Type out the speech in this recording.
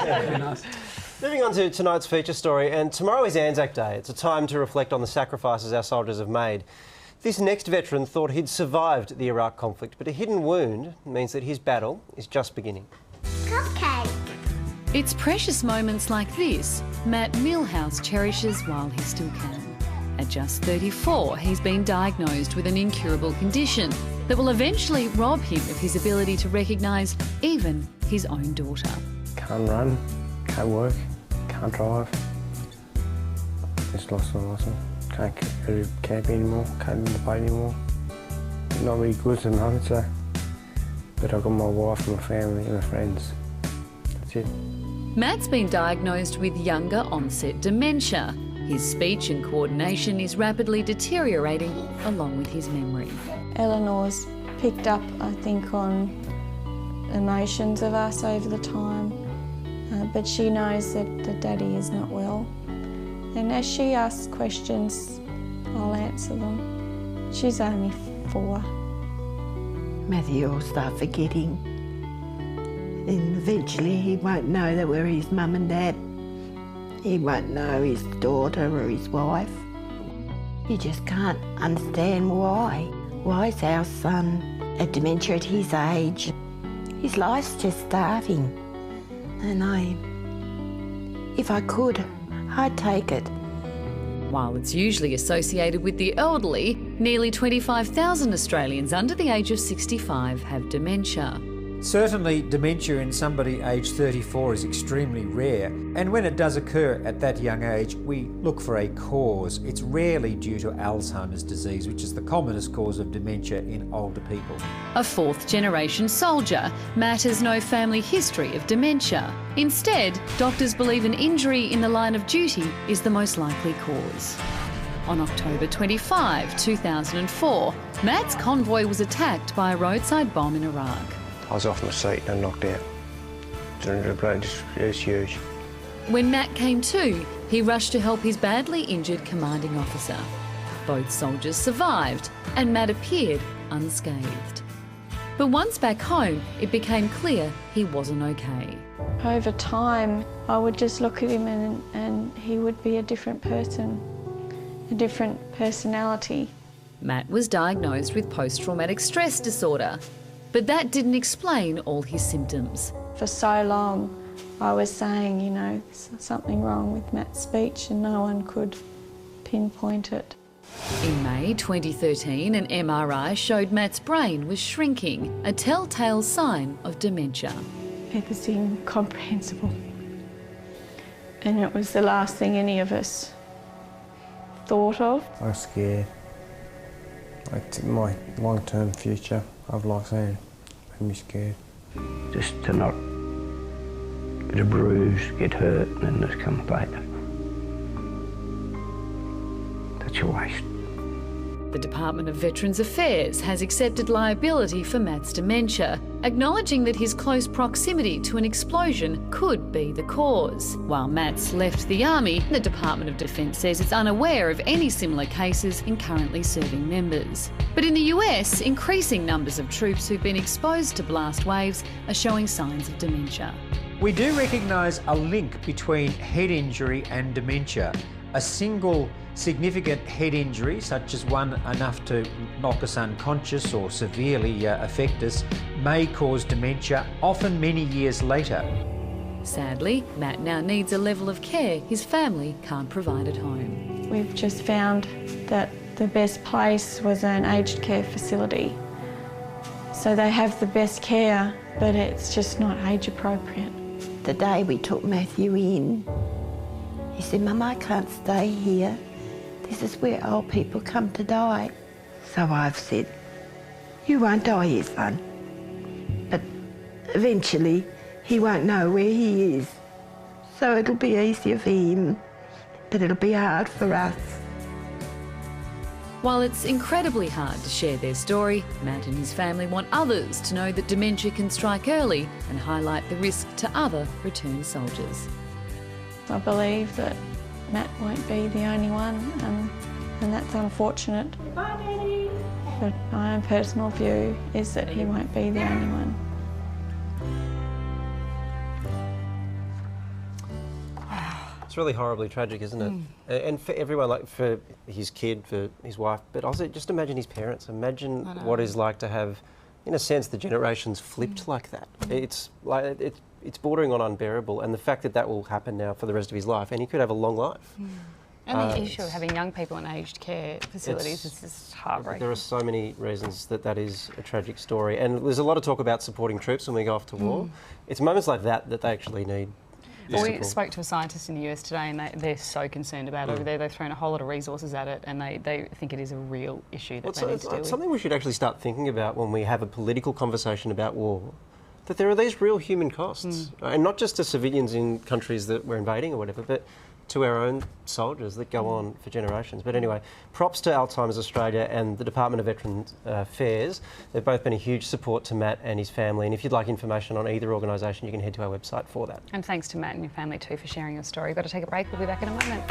Very nice. Moving on to tonight's feature story, and tomorrow is Anzac Day. It's a time to reflect on the sacrifices our soldiers have made. This next veteran thought he'd survived the Iraq conflict, but a hidden wound means that his battle is just beginning. Cupcake. It's precious moments like this Matt Millhouse cherishes while he still can. At just 34, he's been diagnosed with an incurable condition that will eventually rob him of his ability to recognise even his own daughter. Can't run, can't work, can't drive. Just lost my muscle. Can't go to camp anymore, can't do the boat anymore. Not really good at the moment, so. But I've got my wife and my family and my friends. That's it. Matt's been diagnosed with younger onset dementia. His speech and coordination is rapidly deteriorating along with his memory. Eleanor's picked up, I think, on emotions of us over the time, but she knows that Daddy is not well. And as she asks questions, I'll answer them. She's only 4. Matthew will start forgetting, and eventually he won't know that we're his mum and dad. He won't know his daughter or his wife. You just can't understand why. Why is our son a dementia at his age? His life's just starting. And if I could, I'd take it. While it's usually associated with the elderly, nearly 25,000 Australians under the age of 65 have dementia. Certainly, dementia in somebody aged 34 is extremely rare, and when it does occur at that young age, we look for a cause. It's rarely due to Alzheimer's disease, which is the commonest cause of dementia in older people. A 4th-generation soldier, Matt has no family history of dementia. Instead, doctors believe an injury in the line of duty is the most likely cause. On October 25, 2004, Matt's convoy was attacked by a roadside bomb in Iraq. I was off my seat and knocked out. It was huge. When Matt came to, he rushed to help his badly injured commanding officer. Both soldiers survived, and Matt appeared unscathed. But once back home, it became clear he wasn't okay. Over time, I would just look at him and he would be a different person, a different personality. Matt was diagnosed with post-traumatic stress disorder, but that didn't explain all his symptoms. For so long, I was saying, you know, there's something wrong with Matt's speech, and no one could pinpoint it. In May 2013, an MRI showed Matt's brain was shrinking, a telltale sign of dementia. It was incomprehensible. And it was the last thing any of us thought of. I was scared. Like my long-term future of life made me scared. Just to not get a bruise, get hurt, and then just come back. That's a waste. The Department of Veterans Affairs has accepted liability for Matt's dementia, acknowledging that his close proximity to an explosion could be the cause. While Matt's left the Army, the Department of Defence says it's unaware of any similar cases in currently serving members. But in the US, increasing numbers of troops who've been exposed to blast waves are showing signs of dementia. We do recognise a link between head injury and dementia. A single significant head injury, such as one enough to knock us unconscious or severely affect us, may cause dementia, often many years later. Sadly, Matt now needs a level of care his family can't provide at home. We've just found that the best place was an aged care facility. So they have the best care, but it's just not age appropriate. The day we took Matthew in, he said, "Mum, I can't stay here. This is where old people come to die." So I've said, "You won't die here, son." But eventually, he won't know where he is. So it'll be easier for him, but it'll be hard for us. While it's incredibly hard to share their story, Matt and his family want others to know that dementia can strike early and highlight the risk to other returned soldiers. I believe that Matt won't be the only one, and that's unfortunate. Bye, Daddy. But my own personal view is that he won't be the only one. It's really horribly tragic, isn't it? And for everyone, like for his kid, for his wife, but also just imagine his parents. Imagine what it's like to have, in a sense, the generations flipped like that. It's like it's bordering on unbearable, and the fact that that will happen now for the rest of his life, and he could have a long life. And the issue of having young people in aged care facilities is just heartbreaking. There are so many reasons that is a tragic story, and there's a lot of talk about supporting troops when we go off to war. It's moments like that that they actually need. Well, we spoke to a scientist in the US today, and they're so concerned about it over there. They've thrown a whole lot of resources at it, and they think it is a real issue that they need to deal with. Something we should actually start thinking about when we have a political conversation about war, that there are these real human costs, and not just to civilians in countries that we're invading or whatever, but to our own soldiers that go on for generations. But anyway, props to Alzheimer's Australia and the Department of Veterans Affairs. They've both been a huge support to Matt and his family, and if you'd like information on either organisation, you can head to our website for that. And thanks to Matt and your family too for sharing your story. We've got to take a break. We'll be back in a moment.